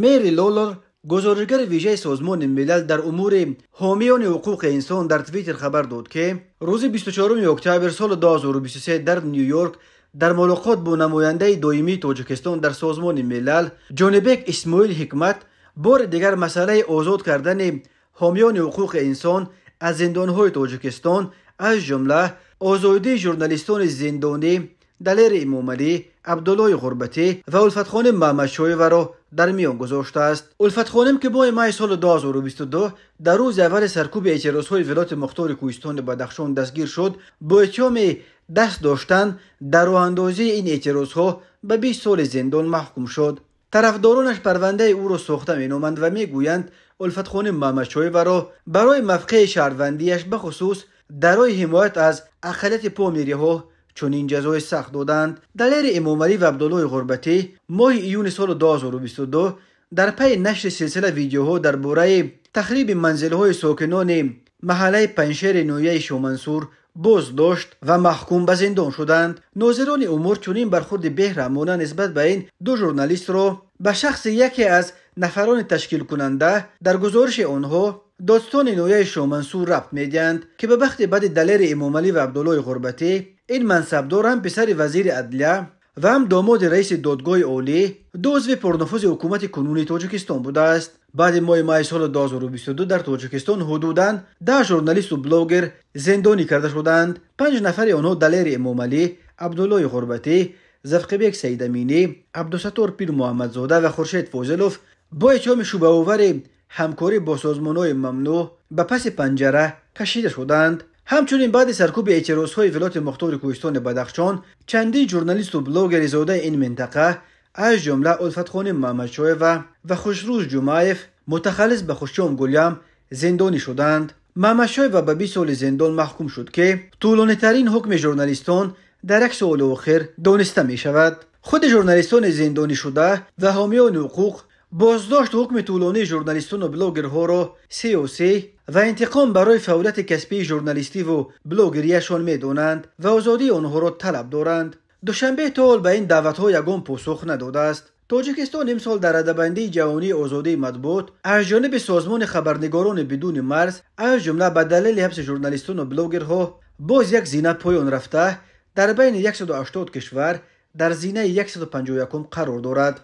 میری لولر گزارشگر ویژه سازمان ملل در امور حامیان حقوق انسان در توییتر خبر داد که روز 24 اکتبر سال 2023 در نیویورک در ملاقات با نماینده دائمی تاجیکستان در سازمان ملل جانبک اسماعیل حکمت بار دیگر مسئله آزاد کردن حامیان حقوق انسان از زندانهای تاجیکستان از جمله آزادی ژورنالیستان زندانی دلیر امامعلی، عبدالله غربتی و الفت خانم محمد شایوه را در میان گذاشته است. الفت خانم که با ماه سال 2022 در روز اول سرکوب اعتراضهای ولایت مختار کوهستان بدخشان دستگیر شد، با اتهام دست داشتن در راه اندازی این اعتراضها به 20 سال زندان محکوم شد. طرفدارانش پرونده او را ساخته مینامند و میگویند الفت خانم محمد شایوه را برای موقع شهروندیش به خصوص درای حمایت از اقلیت پامیری‌ها چنین جزای سخت دادند. دلیر امامعلی و عبدالله غربتی ماه ایون سال 2022 در پی نشر سلسله ویدیوها درباره تخریب منزل‌های ساکنان محله پنشیر نویه شومنصور بازداشت و محکوم به زندان شدند. ناظران امور چنین برخورد بی‌رحمانه نسبت به این دو ژورنالیست را به شخص یکی از نفران تشکیل کننده در گزارش آنها داستان نویه شومنصور ربط میدهند که به بخت بعد دلیر امامعلی و عبدالله غربتی این منصبدار هم پسر وزیر عدلیه و هم داماد رئیس دادگاه عالی دو عضو پرنفوذ حکومت کنونی تاجیکستان بوده است. بعد ماه سال 2022 در تاجیکستان حدوداً 10 ژورنالیست و بلاگر زندانی کرده شدند. 5 نفر آنها دلیر امامعلی، عبدالله غربتی، زفقبیک سیدامینی، عبدالستار پیر محمدزاده و خورشید فاضلوف با اتهام شبهه آور همکاری با سازمان‌های ممنوع به پس پنجره کشیده شدند. همچنین بعد سرکوب اعتراضهای ولایت مختار کوهستان بدخشان چندین ژورنالیست و بلاگر زاده این منطقه از جمله الفت خانم محمد شایوه و خوشروز جمعیف متخلص به خوشچام گلیم زندانی شدند. محمد شایوه به 20 سال زندان محکوم شد که طولانی ترین حکم ژورنالیستان در یک سال آخر دانسته می شود. خود ژورنالیستان زندانی شده و حامیان حقوق بازداشت حکم طولانی ژورنالیستان و بلاگرها را سیاسی و انتقام برای فعالیت کسبی ژورنالیستی و بلاگریشان می‌دانند و آزادی آنها را طلب دارند. دوشنبه تا حال به این دعوت‌ها یگان پاسخ نداده است. تاجیکستان امسال در رده‌بندی جهانی آزادی مطبوعات از جانب سازمان خبرنگاران بدون مرز از جمله به دلیل حبس ژورنالیستان و بلاگرها باز یک زینه پایان رفته در بین 180 کشور در زینه 151 قرار دارد.